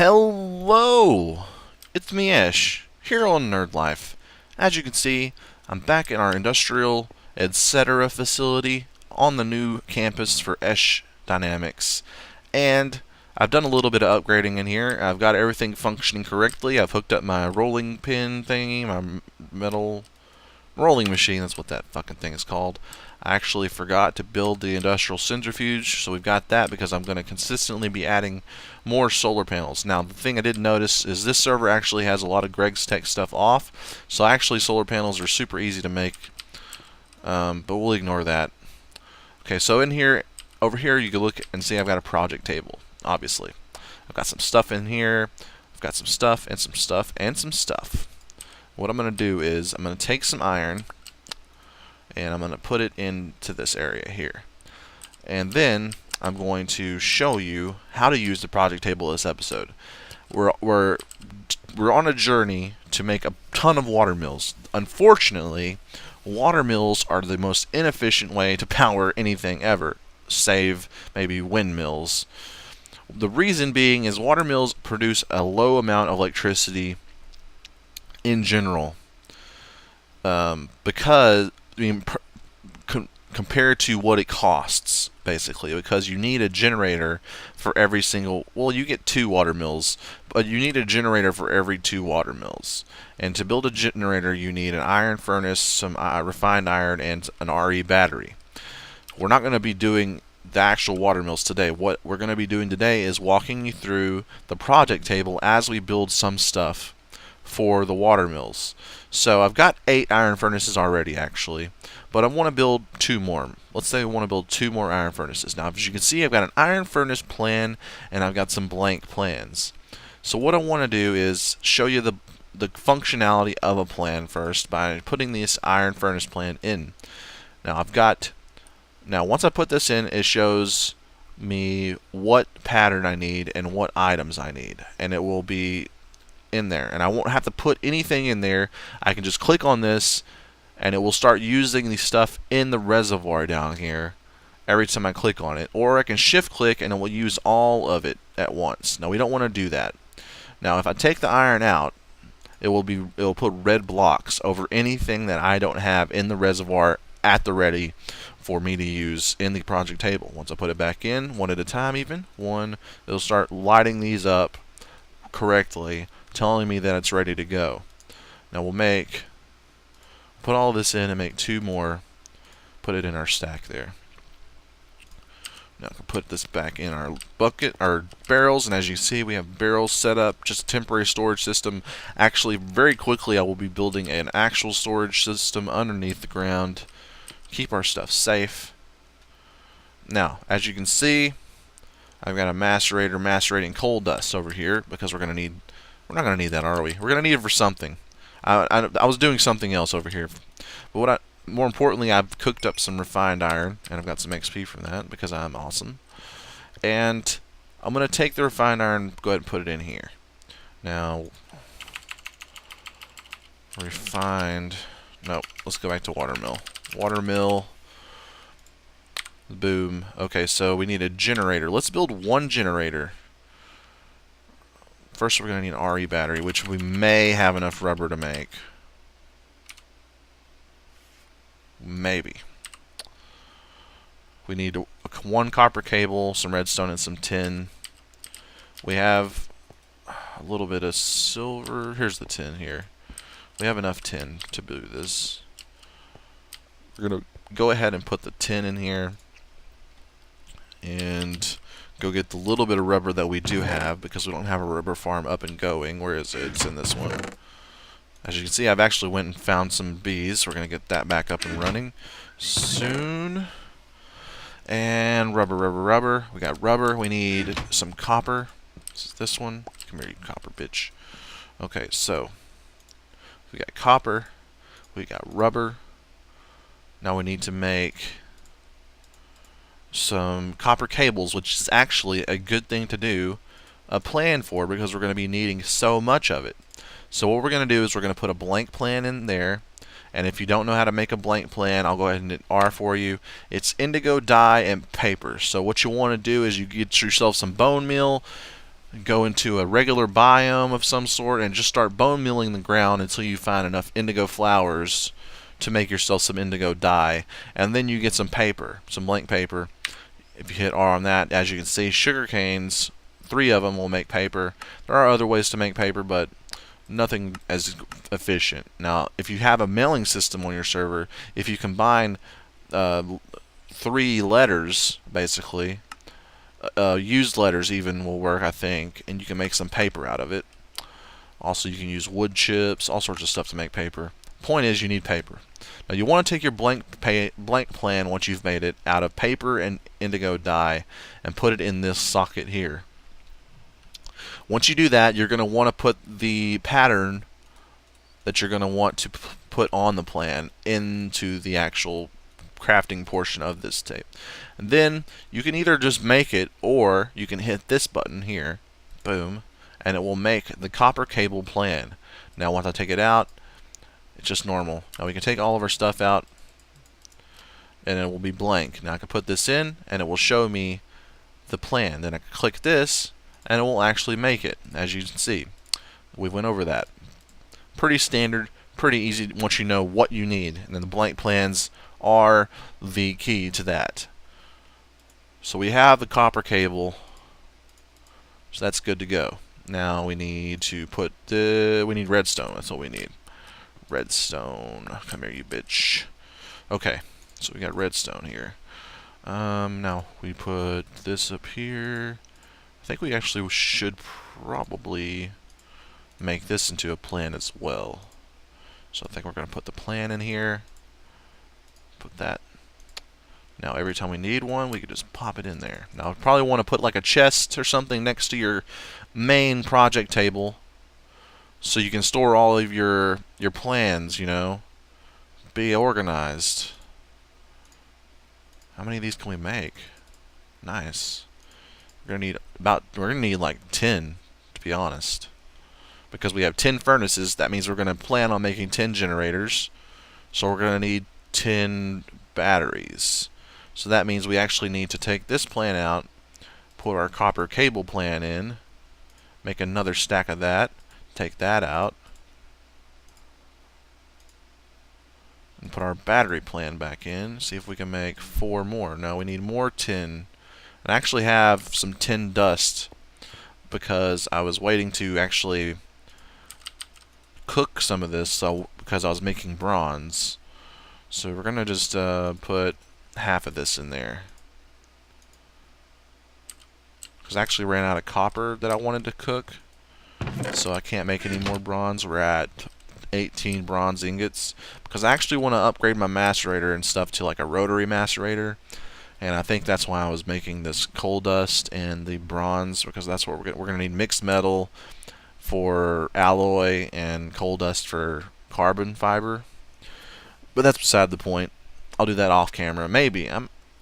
Hello! It's me, Ash, here on Nerd Life. As you can see, I'm back in our industrial, etc. facility on the new campus for Ash Dynamics. And I've done a little bit of upgrading in here. I've got everything functioning correctly. I've hooked up my rolling pin thingy, my metal rolling machine, that's what that fucking thing is called. I actually forgot to build the industrial centrifuge, so we've got that because I'm going to consistently be adding more solar panels. Now, the thing I did notice is this server actually has a lot of Greg's Tech stuff off, so actually solar panels are super easy to make, but we'll ignore that. Okay, so in here, over here, you can look and see I've got a project table, obviously. I've got some stuff in here, I've got some stuff, and some stuff, and some stuff. What I'm going to do is I'm going to take some iron and I'm going to put it into this area here. And then I'm going to show you how to use the project table this episode. We're on a journey to make a ton of water mills. Unfortunately, water mills are the most inefficient way to power anything ever, save maybe windmills. The reason being is water mills produce a low amount of electricity in general, because compared to what it costs, basically, because you need a generator for every single. Well, you get 2 water mills, but you need a generator for every 2 water mills. And to build a generator, you need an iron furnace, some refined iron, and an RE battery. We're not going to be doing the actual water mills today. What we're going to be doing today is walking you through the project table as we build some stuff for the water mills. So I've got 8 iron furnaces already, actually, but I want to build 2 more. Let's say I want to build 2 more iron furnaces. Now, as you can see, I've got an iron furnace plan and I've got some blank plans. So what I want to do is show you the functionality of a plan first by putting this iron furnace plan in. Now once I put this in, it shows me what pattern I need and what items I need, and it will be in there, and I won't have to put anything in there. I can just click on this and it will start using the stuff in the reservoir down here every time I click on it, or I can shift click and it will use all of it at once. Now we don't want to do that. Now if I take the iron out, it will put red blocks over anything that I don't have in the reservoir at the ready for me to use in the project table. Once I put it back in, one at a time, it'll start lighting these up correctly, telling me that it's ready to go. Now we'll put all this in and make 2 more, put it in our stack there. Now I can put this back in our bucket, our barrels, and as you see, we have barrels set up, just a temporary storage system. Actually, very quickly I will be building an actual storage system underneath the ground, keep our stuff safe. Now, as you can see, I've got a macerator macerating coal dust over here because we're not going to need that, are we? We're going to need it for something. I was doing something else over here. But more importantly, I've cooked up some refined iron, and I've got some XP from that because I'm awesome. And I'm going to take the refined iron, go ahead and put it in here. Now, refined. Nope, let's go back to watermill. Watermill. Boom. Okay, so we need a generator. Let's build 1 generator. First, we're going to need an RE battery, which we may have enough rubber to make. Maybe. We need 1 copper cable, some redstone, and some tin. We have a little bit of silver. Here's the tin here. We have enough tin to do this. We're going to go ahead and put the tin in here and go get the little bit of rubber that we do have, because we don't have a rubber farm up and going. Where is it? It's in this one. As you can see, I've actually went and found some bees. We're going to get that back up and running soon. And rubber. We got rubber. We need some copper. This is this one. Come here, you copper bitch. Okay, so we got copper. We got rubber. Now we need to make some copper cables, which is actually a good thing to do a plan for, because we're going to be needing so much of it. So what we're going to do is we're going to put a blank plan in there, and if you don't know how to make a blank plan, I'll go ahead and hit R for you. It's indigo dye and paper. So what you want to do is you get yourself some bone meal, go into a regular biome of some sort and just start bone milling the ground until you find enough indigo flowers to make yourself some indigo dye. And then you get some paper, some blank paper. If you hit R on that, as you can see, sugar canes, 3 of them will make paper. There are other ways to make paper, but nothing as efficient. Now, if you have a mailing system on your server, if you combine 3 letters, basically, used letters even will work, I think, and you can make some paper out of it. Also, you can use wood chips, all sorts of stuff to make paper. Point is, you need paper. Now, you want to take your blank plan, once you've made it, out of paper and indigo dye and put it in this socket here. Once you do that, you're going to want to put the pattern that you're going to want to put on the plan into the actual crafting portion of this tape. And then you can either just make it, or you can hit this button here, boom, and it will make the copper cable plan. Now once I take it out, it's just normal. Now we can take all of our stuff out and it will be blank. Now I can put this in and it will show me the plan. Then I can click this and it will actually make it. As you can see, we went over that. Pretty standard, pretty easy once you know what you need. And then the blank plans are the key to that. So we have the copper cable, so that's good to go. Now we need to put we need redstone. That's all we need. Redstone. Come here, you bitch. Okay, so we got redstone here. Now we put this up here. I think we actually should probably make this into a plan as well. So I think we're going to put the plan in here. Put that. Now every time we need one, we could just pop it in there. Now I probably want to put like a chest or something next to your main project table, so you can store all of your plans, you know. Be organized. How many of these can we make? Nice. We're gonna need like 10, to be honest. Because we have 10 furnaces, that means we're gonna plan on making 10 generators. So we're gonna need 10 batteries. So that means we actually need to take this plan out, put our copper cable plan in, make another stack of that, take that out, and put our battery plan back in. See if we can make 4 more. No, we need more tin. And I actually have some tin dust because I was waiting to actually cook some of this, because I was making bronze. So we're gonna just put half of this in there, because I actually ran out of copper that I wanted to cook, so I can't make any more bronze. We're at 18 bronze ingots, because I actually want to upgrade my macerator and stuff to like a rotary macerator, and I think that's why I was making this coal dust and the bronze, because that's what we're gonna need mixed metal for alloy and coal dust for carbon fiber. But that's beside the point. I'll do that off camera. Maybe.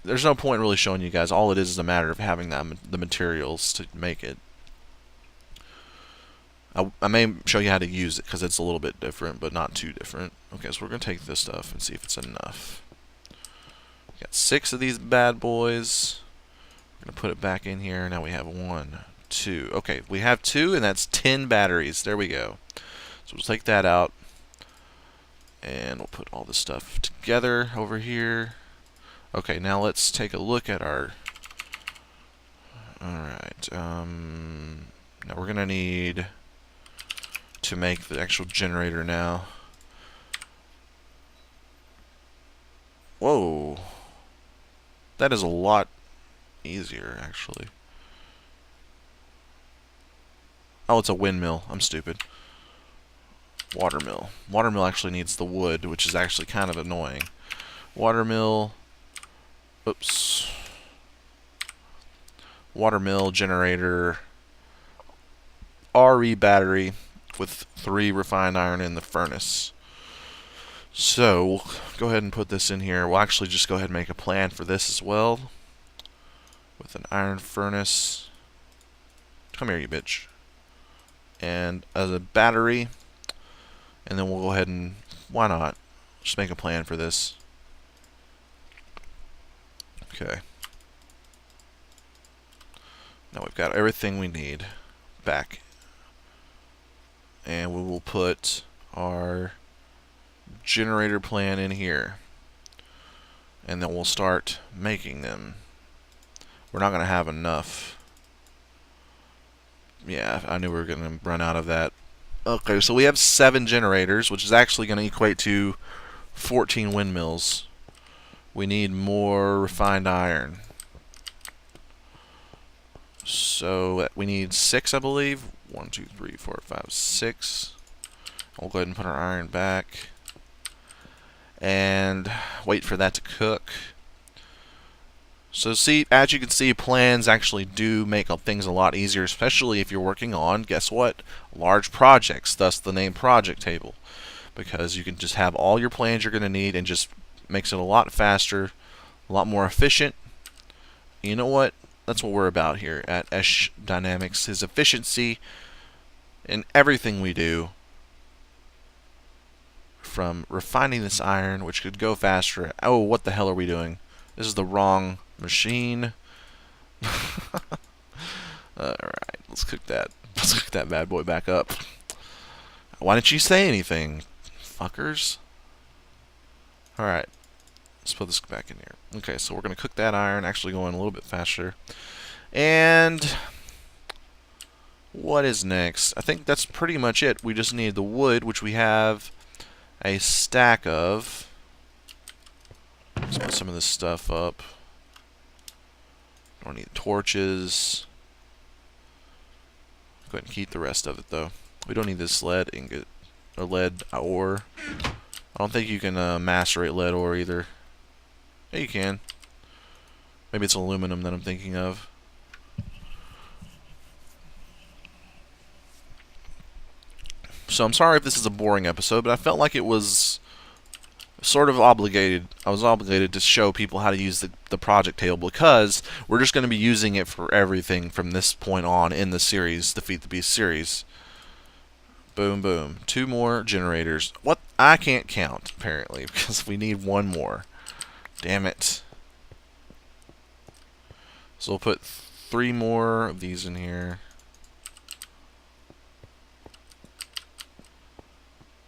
There's no point really showing you guys. All it is a matter of having the materials to make it. I may show you how to use it, because it's a little bit different, but not too different. Okay, so we're going to take this stuff and see if it's enough. We got 6 of these bad boys. We're going to put it back in here. Now we have 1, 2. Okay, we have 2, and that's 10 batteries. There we go. So we'll take that out. And we'll put all this stuff together over here. Okay, now let's take a look at our... Alright, now we're going to need to make the actual generator now. Whoa. That is a lot easier, actually. Oh, it's a windmill. I'm stupid. Watermill. Watermill actually needs the wood, which is actually kind of annoying. Watermill. Oops. Watermill generator. RE battery with 3 refined iron in the furnace. So we'll go ahead and put this in here. We'll actually just go ahead and make a plan for this as well. With an iron furnace. Come here, you bitch. And as a battery. And then we'll go ahead and, why not, just make a plan for this. Okay. Now we've got everything we need. back. And we will put our generator plan in here. And then we'll start making them. We're not going to have enough. Yeah, I knew we were going to run out of that. Okay, so we have 7 generators, which is actually going to equate to 14 windmills. We need more refined iron. So we need 6, I believe. 1, 2, 3, 4, 5, 6. We'll go ahead and put our iron back. And wait for that to cook. So see, as you can see, plans actually do make things a lot easier, especially if you're working on, guess what, large projects, thus the name project table. Because you can just have all your plans you're going to need and just makes it a lot faster, a lot more efficient. You know what? That's what we're about here at Esh Dynamics, is efficiency in everything we do. From refining this iron, which could go faster. Oh, what the hell are we doing? This is the wrong machine. Alright, let's cook that. Let's cook that bad boy back up. Why didn't you say anything, fuckers? Alright, let's put this back in here. Okay, so we're going to cook that iron, actually going a little bit faster. And what is next? I think that's pretty much it. We just need the wood, which we have a stack of. Let's put some of this stuff up. Don't need torches. Go ahead and keep the rest of it though. We don't need this lead ingot or lead ore. I don't think you can macerate lead ore either. Yeah, you can. Maybe it's aluminum that I'm thinking of. So I'm sorry if this is a boring episode, but I felt like it was sort of obligated. I was obligated to show people how to use the project table, because we're just going to be using it for everything from this point on in the series, Defeat the Beast series. Boom, boom. 2 more generators. What? I can't count, apparently, because we need 1 more. Damn it. So we'll put 3 more of these in here.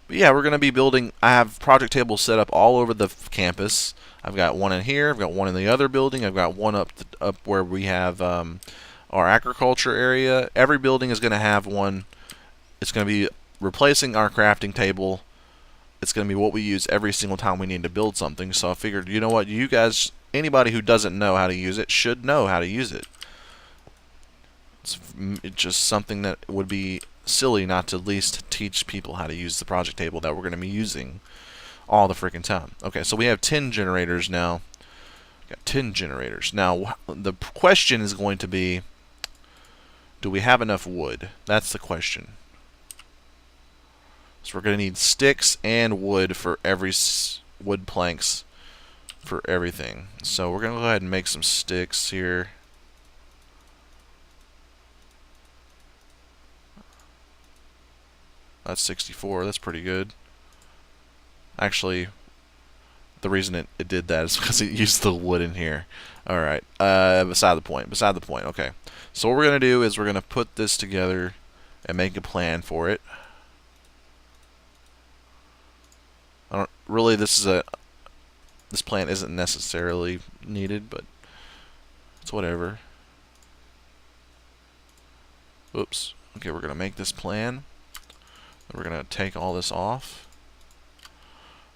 But yeah, we're going to be building. I have project tables set up all over the campus. I've got one in here. I've got one in the other building. I've got one up where we have our agriculture area. Every building is going to have one. It's going to be replacing our crafting table. It's going to be what we use every single time we need to build something. So I figured, you know what, you guys, anybody who doesn't know how to use it should know how to use it. It's just something that would be silly not to at least teach people how to use the project table that we're going to be using all the freaking time. Okay, so we have 10 generators now. Got 10 generators. Now, the question is going to be, do we have enough wood? That's the question. So we're going to need sticks and wood for every wood planks for everything. So we're going to go ahead and make some sticks here. That's 64. That's pretty good. Actually, the reason it did that is because it used the wood in here. Alright. Beside the point. Beside the point. Okay. So what we're going to do is we're going to put this together and make a plan for it. This plan isn't necessarily needed, but it's whatever. Oops. Okay, we're going to make this plan. We're going to take all this off.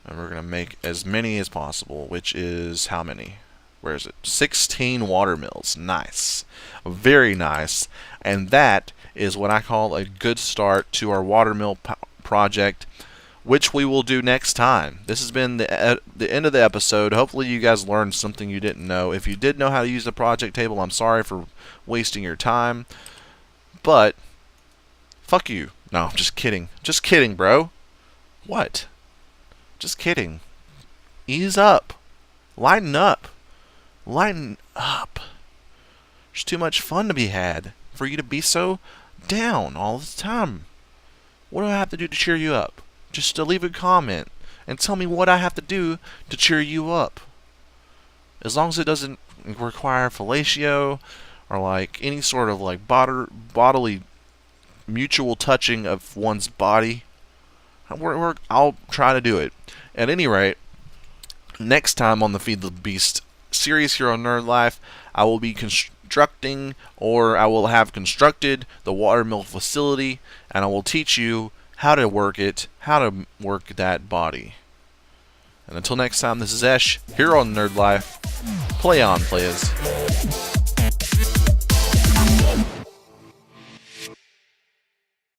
And we're going to make as many as possible, which is how many? Where is it? 16 watermills. Nice. Very nice. And that is what I call a good start to our watermill project, which we will do next time. This has been the end of the episode. Hopefully you guys learned something you didn't know. If you did know how to use the project table, I'm sorry for wasting your time. But, fuck you. No, I'm just kidding. Just kidding, bro. What? Just kidding. Ease up. Lighten up. Lighten up. There's too much fun to be had for you to be so down all the time. What do I have to do to cheer you up? Just to leave a comment and tell me what I have to do to cheer you up. As long as it doesn't require fellatio or like any sort of like bodily mutual touching of one's body. I'll try to do it. At any rate, next time on the Feed the Beast series here on Nerd Life, I will be constructing, or I will have constructed, the Watermill facility, and I will teach you how to work it, how to work that body. And until next time, this is Esh, here on Nerd Life. Play on, players.